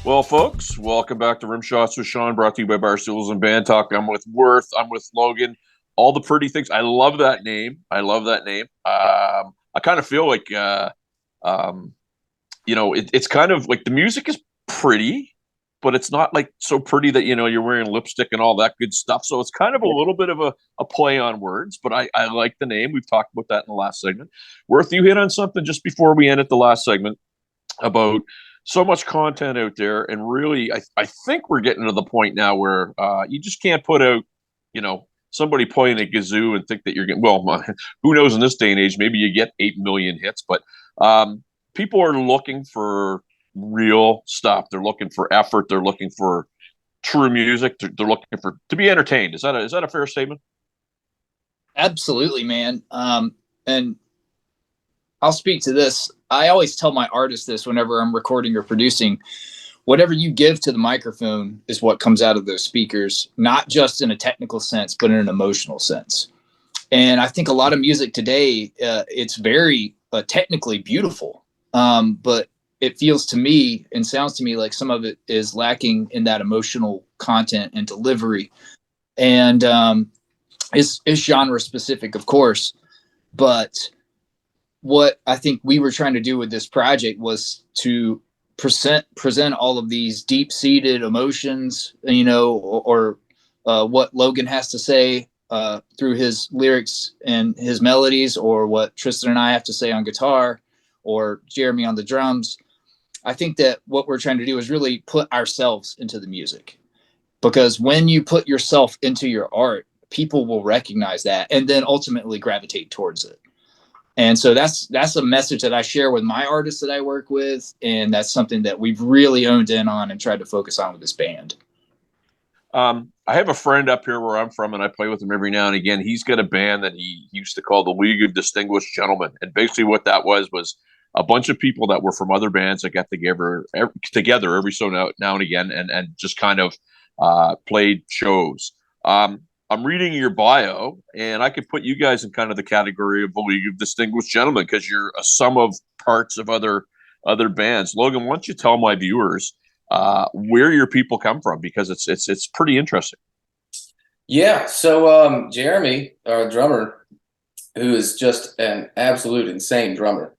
Well, folks, welcome back to Rimshots with Sean, brought to you by Barstools and Bandtalk. I'm with Worth. I'm with Logan. All the pretty things. I love that name. I kind of feel like, it's kind of like the music is pretty, but it's not like so pretty that, you're wearing lipstick and all that good stuff. So it's kind of a little bit of a play on words, but I like the name. We've talked about that in the last segment. Worth, you hit on something just before we ended the last segment about so much content out there, and really I think we're getting to the point now where you just can't put out somebody playing a kazoo and think that you're getting, well, who knows, in this day and age maybe you get 8 million hits, but people are looking for real stuff. They're looking for effort. They're looking for true music. They're looking for to be entertained. Is that a fair statement? Absolutely, man. And I'll speak to this. I always tell my artists this whenever I'm recording or producing. Whatever you give to the microphone is what comes out of those speakers, not just in a technical sense, but in an emotional sense. And I think a lot of music today, it's very technically beautiful, but it feels to me and sounds to me like some of it is lacking in that emotional content and delivery. And it's genre specific, of course, but what I think we were trying to do with this project was to present all of these deep-seated emotions, or what Logan has to say through his lyrics and his melodies, or what Tristan and I have to say on guitar, or Jeremy on the drums. I think that what we're trying to do is really put ourselves into the music, because when you put yourself into your art, people will recognize that and then ultimately gravitate towards it. And so that's a message that I share with my artists that I work with. And that's something that we've really honed in on and tried to focus on with this band. I have a friend up here where I'm from, and I play with him every now and again. He's got a band that he used to call the League of Distinguished Gentlemen. And basically what that was a bunch of people that were from other bands that got together every so now and again and just kind of played shows. I'm reading your bio, and I could put you guys in kind of the category of a League of Distinguished Gentlemen because you're a sum of parts of other bands. Logan, why don't you tell my viewers where your people come from, because it's pretty interesting. Yeah, so Jeremy, our drummer, who is just an absolute insane drummer,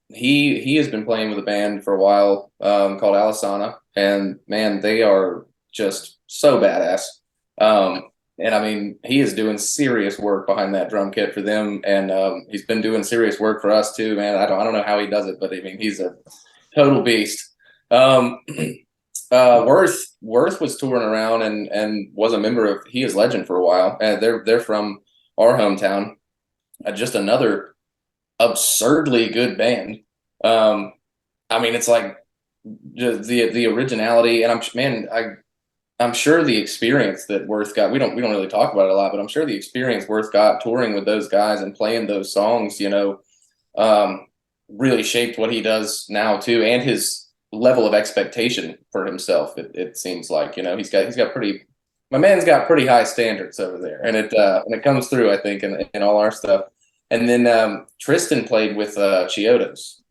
he has been playing with a band for a while called Alisana, and man, they are just so badass. And I mean, he is doing serious work behind that drum kit for them, and he's been doing serious work for us too, man. I don't know how he does it, but I mean, he's a total beast. Worth was touring around and was a member of He Is Legend for a while, and they're from our hometown. Just another absurdly good band. I mean, it's like just the originality, and I'm sure the experience that Worth got, we don't really talk about it a lot, but I'm sure the experience Worth got touring with those guys and playing those songs, really shaped what he does now too, and his level of expectation for himself. It seems like, he's got my man's got pretty high standards over there, and it comes through, I think, in all our stuff. And then Tristan played with Chiodos,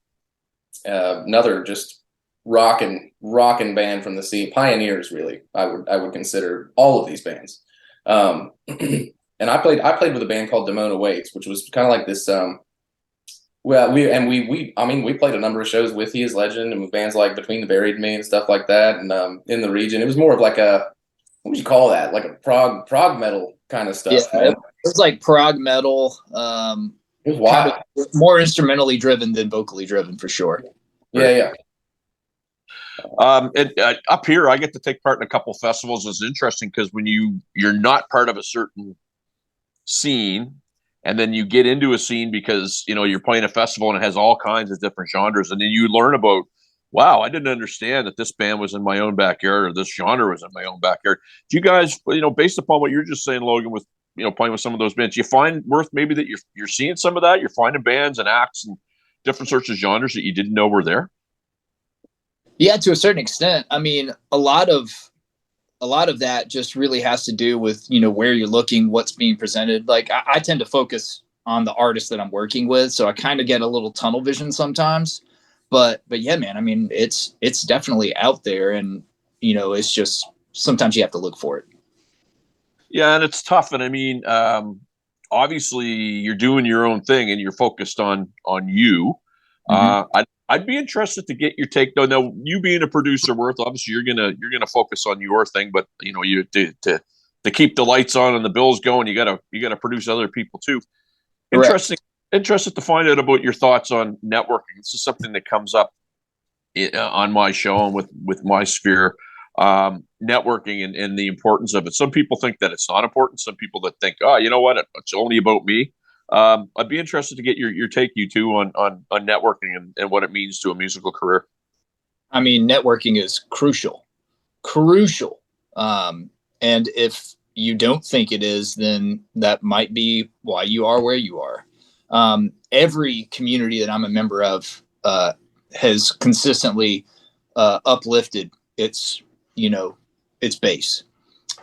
another just rockin' band from the scene, pioneers, really. I would consider all of these bands. And I played with a band called Demona Waits, which was kind of like this. We played a number of shows with He Is Legend and with bands like Between the Buried and Me and stuff like that. And in the region, it was more of like what would you call that? Like a prog metal kind of stuff. Yeah, it was like prog metal. It was wild. Kind of more instrumentally driven than vocally driven, for sure. Yeah. Up here, I get to take part in a couple festivals. It's interesting because when you're not part of a certain scene, and then you get into a scene because you're playing a festival and it has all kinds of different genres, and then you learn about, wow, I didn't understand that this band was in my own backyard, or this genre was in my own backyard. Do you guys, based upon what you're just saying, Logan, with playing with some of those bands, you find, Worth, maybe that you're seeing some of that? You're finding bands and acts and different sorts of genres that you didn't know were there? Yeah, to a certain extent. I mean, a lot of that just really has to do with, where you're looking, what's being presented. Like I tend to focus on the artist that I'm working with, so I kind of get a little tunnel vision sometimes. But yeah, man, I mean, it's definitely out there, and it's just sometimes you have to look for it. Yeah, and it's tough. And I mean, obviously, you're doing your own thing, and you're focused on you. Mm-hmm. I'd be interested to get your take. Though, now you being a producer, Worth, obviously you're gonna focus on your thing, but you to keep the lights on and the bills going, you gotta produce other people too. Correct. Interesting. Interested to find out about your thoughts on networking. This is something that comes up on my show and with my sphere, networking and the importance of it. Some people think that it's not important. Some people that think, oh, you know what, it's only about me. I'd be interested to get your take, you two, on networking and what it means to a musical career. I mean, networking is crucial, crucial. And if you don't think it is, then that might be why you are where you are. Every community that I'm a member of has consistently uplifted its its base.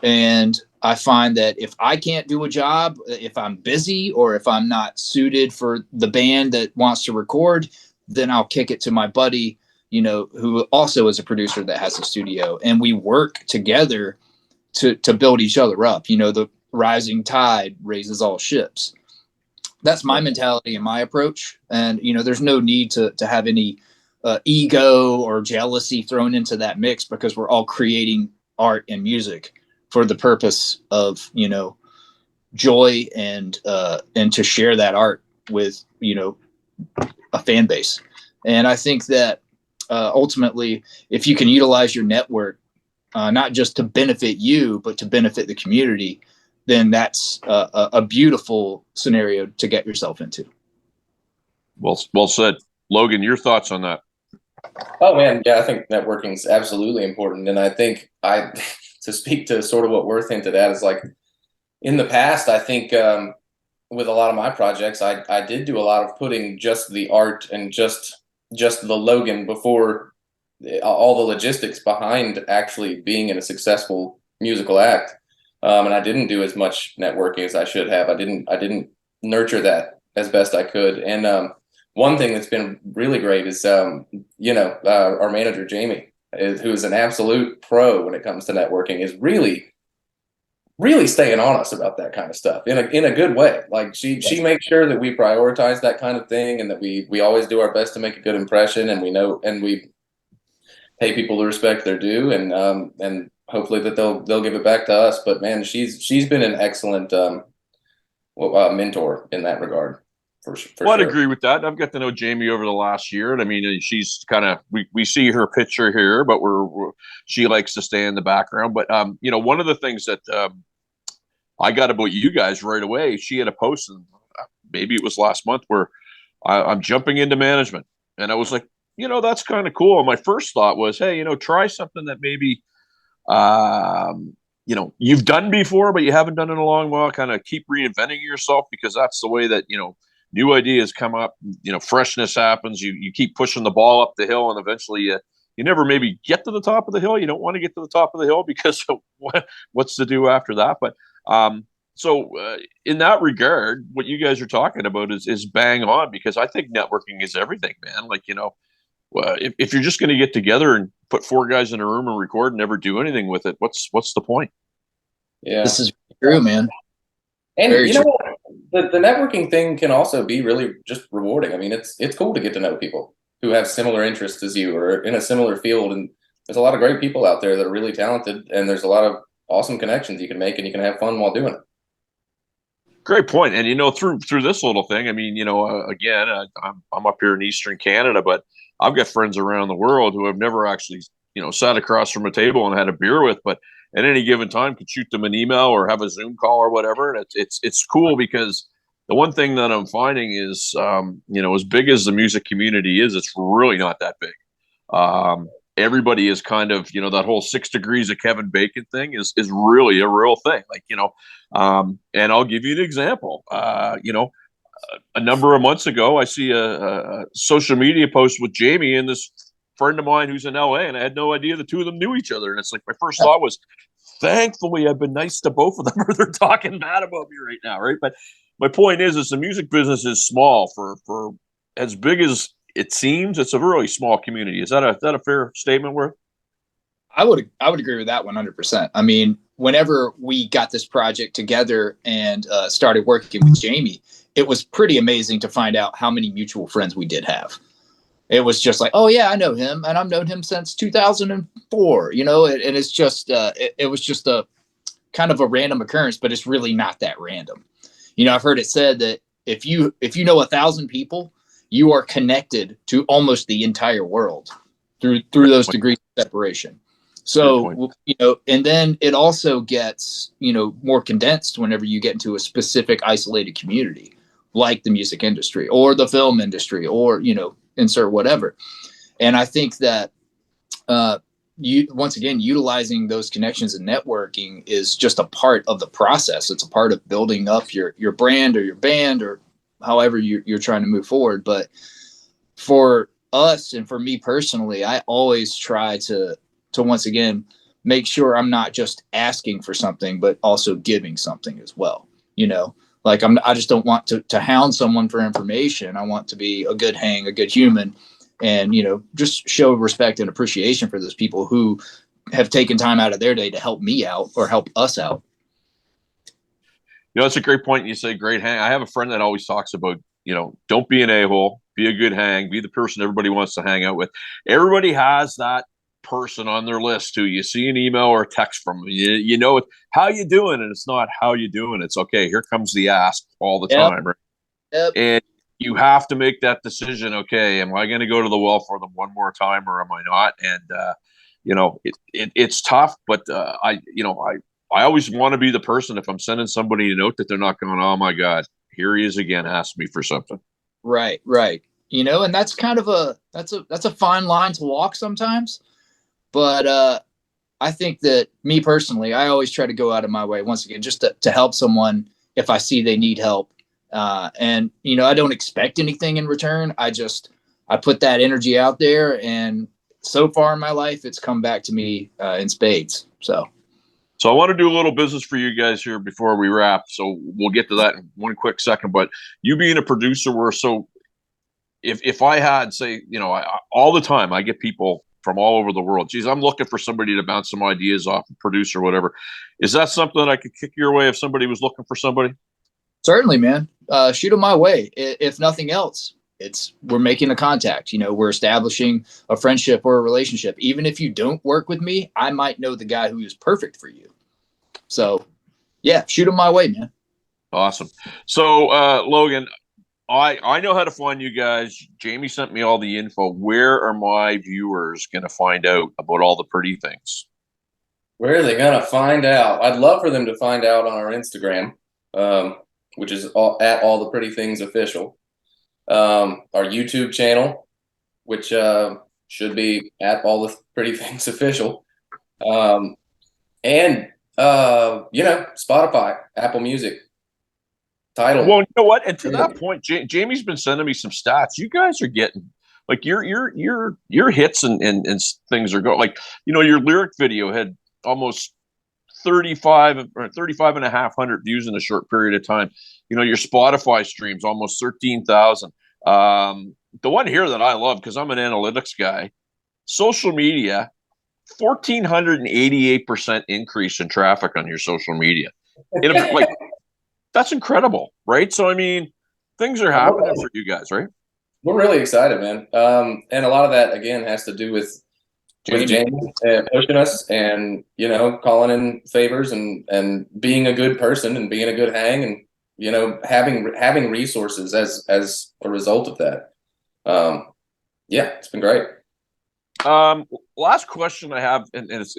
And I find that if I can't do a job, if I'm busy or if I'm not suited for the band that wants to record, then I'll kick it to my buddy, who also is a producer that has a studio, and we work together to build each other up. The rising tide raises all ships. That's my mentality and my approach. And there's no need to have any ego or jealousy thrown into that mix, because we're all creating art and music for the purpose of joy and to share that art with a fan base. And I think that ultimately, if you can utilize your network not just to benefit you but to benefit the community, then that's a beautiful scenario to get yourself into. Well said. Logan, your thoughts on that? Oh man, yeah, I think networking is absolutely important, and I think to speak to sort of what Worth hinted at is like in the past, I think with a lot of my projects, I did do a lot of putting just the art and just the Logan before all the logistics behind actually being in a successful musical act, and I didn't do as much networking as I should have. I didn't nurture that as best I could, and one thing that's been really great is, our manager, Jamie, who's an absolute pro when it comes to networking, is really, really staying on us about that kind of stuff in a good way. Like she makes sure that we prioritize that kind of thing, and that we always do our best to make a good impression, and we pay people the respect they're due, and hopefully that they'll give it back to us. But man, she's been an excellent mentor in that regard. For Well, I'd sure. agree with that. I've got to know Jamie over the last year, and I mean, she's kind of we see her picture here, but she likes to stay in the background. But one of the things that I got about you guys right away, she had a post, and maybe it was last month, where I'm jumping into management, and I was like, that's kind of cool. And my first thought was, hey, try something that maybe you've done before, but you haven't done in a long while. Kind of keep reinventing yourself, because that's the way that new ideas come up, freshness happens. You keep pushing the ball up the hill, and eventually you never maybe get to the top of the hill. You don't want to get to the top of the hill because what's to do after that? But so in that regard, what you guys are talking about is bang on, because I think networking is everything, man. Like, if you're just going to get together and put four guys in a room and record and never do anything with it, what's the point? Yeah, This is true, man. and Very true. the networking thing can also be really just rewarding. I mean, it's cool to get to know people who have similar interests as you or in a similar field, and there's a lot of great people out there that are really talented, and there's a lot of awesome connections you can make, and you can have fun while doing it. Great point. And through this little thing, I mean, again, I'm up here in Eastern Canada, but I've got friends around the world who I've never actually sat across from a table and had a beer with, but at any given time could shoot them an email or have a Zoom call or whatever. And it's cool, because the one thing that I'm finding is, as big as the music community is, it's really not that big. Everybody is kind of, that whole 6 degrees of Kevin Bacon thing is really a real thing. Like, and I'll give you an example. A number of months ago, I see a social media post with Jamie and this friend of mine who's in LA, and I had no idea the two of them knew each other. And it's like, my first thought was, thankfully, I've been nice to both of them, or they're talking bad about me right now, right? But my point is the music business is small. For as big as it seems it's a really small community. Is that a fair statement, Worth? I would agree with that 100%. I mean, whenever we got this project together and started working with Jamie, it was pretty amazing to find out how many mutual friends we did have. It was just like, oh yeah, I know him, and I've known him since 2004. You know, and it's just it was just a kind of a random occurrence, but it's really not that random. You know, I've heard it said that if you know 1,000 people, you are connected to almost the entire world through those degrees of separation. So, you know, and then it also gets, you know, more condensed whenever you get into a specific isolated community, like the music industry or the film industry, or, you know, insert whatever. And I think that you, once again, utilizing those connections and networking is just a part of the process. It's a part of building up your brand or your band or however you're trying to move forward. But for us and for me personally, I always try to once again make sure I'm not just asking for something, but also giving something as well. You know, like I just don't want to hound someone for information. I want to be a good hang, a good human, and, you know, just show respect and appreciation for those people who have taken time out of their day to help me out or help us out. You know, it's a great point. You say great hang. I have a friend that always talks about, you know, don't be an a-hole, be a good hang, be the person everybody wants to hang out with. Everybody has that person on their list who you see an email or a text from. You know, it's how you doing, and it's not how you doing. It's okay. Here comes the ask all the time, right? Yep. And you have to make that decision. Okay, am I going to go to the well for them one more time, or am I not? And you know, it's tough, but I always want to be the person, if I'm sending somebody a note, that they're not going, oh my God, here he is again, asking me for something. Right. You know, and that's kind of that's a fine line to walk sometimes. But I think that, me personally, I always try to go out of my way, once again, just to help someone if I see they need help. And, you know, I don't expect anything in return. I put that energy out there, and so far in my life, it's come back to me in spades. So I want to do a little business for you guys here before we wrap. So we'll get to that in one quick second. But you being a producer, if I had, say, you know, all the time I get people from all over the world. Geez, I'm looking for somebody to bounce some ideas off, a producer, or whatever. Is that something that I could kick your way if somebody was looking for somebody? Certainly, man. Shoot them my way. If nothing else, we're making a contact. You know, we're establishing a friendship or a relationship. Even if you don't work with me, I might know the guy who is perfect for you. So, yeah, shoot them my way, man. Awesome. So, Logan, I know how to find you guys. Jamie sent me all the info. Where are my viewers going to find out about all the pretty things? Where are they going to find out? I'd love for them to find out on our Instagram, which is at All the Pretty Things Official. Our YouTube channel, which should be at All the Pretty Things Official. And, you know, Spotify, Apple Music. Tidal. Well, you know what? And to that point, Jamie's been sending me some stats. You guys are getting, like, your hits and things are going, like, you know, your lyric video had almost 35,500 views in a short period of time. You know, your Spotify streams almost 13,000. The one here that I love, because I'm an analytics guy, social media, 1,488% increase in traffic on your social media. Like, that's incredible, right? So, I mean, things are happening for you guys, right? We're really excited, man. And a lot of that, again, has to do with Jamie pushing us and, you know, calling in favors and being a good person and being a good hang and, you know, having resources as a result of that. Yeah, it's been great. Last question I have, and it's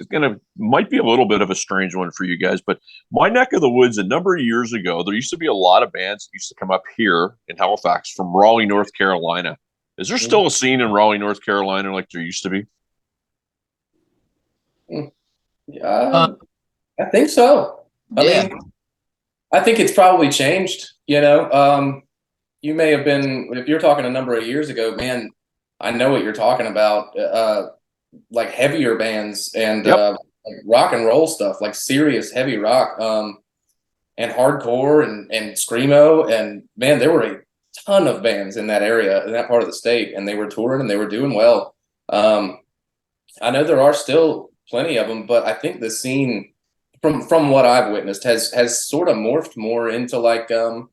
might be a little bit of a strange one for you guys, but my neck of the woods, a number of years ago, there used to be a lot of bands that used to come up here in Halifax from Raleigh, North Carolina. Is there still a scene in Raleigh, North Carolina, like there used to be? I think so. I mean, I think it's probably changed, you know. You may have been, if you're talking a number of years ago, man, I know what you're talking about, like heavier bands and like rock and roll stuff, like serious heavy rock, and hardcore and screamo, and man, there were ton of bands in that area, in that part of the state, and they were touring and they were doing well. I know there are still plenty of them, but I think the scene, from what I've witnessed, has sort of morphed more into like a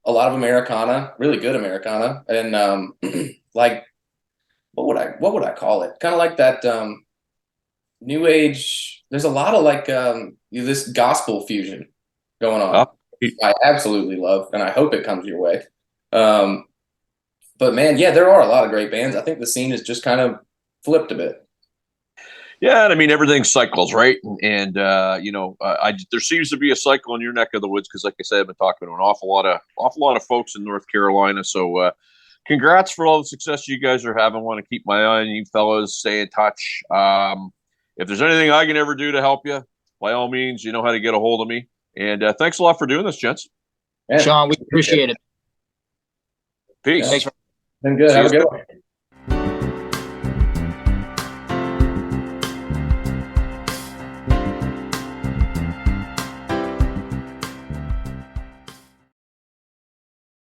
lot of Americana, really good Americana, and like what would I call it? Kind of like that new age. There's a lot of like this gospel fusion going on. I absolutely love, and I hope it comes your way. But man, yeah, there are a lot of great bands. I think the scene is just kind of flipped a bit. Yeah, and I mean everything cycles, right? And there seems to be a cycle in your neck of the woods because, like I said, I've been talking to an awful lot of folks in North Carolina. So, congrats for all the success you guys are having. Want to keep my eye on you fellas. Stay in touch. If there's anything I can ever do to help you, by all means, you know how to get a hold of me. And thanks a lot for doing this, gents. Yeah. Sean, we appreciate it. Peace. Thanks. Been good. Have a good one.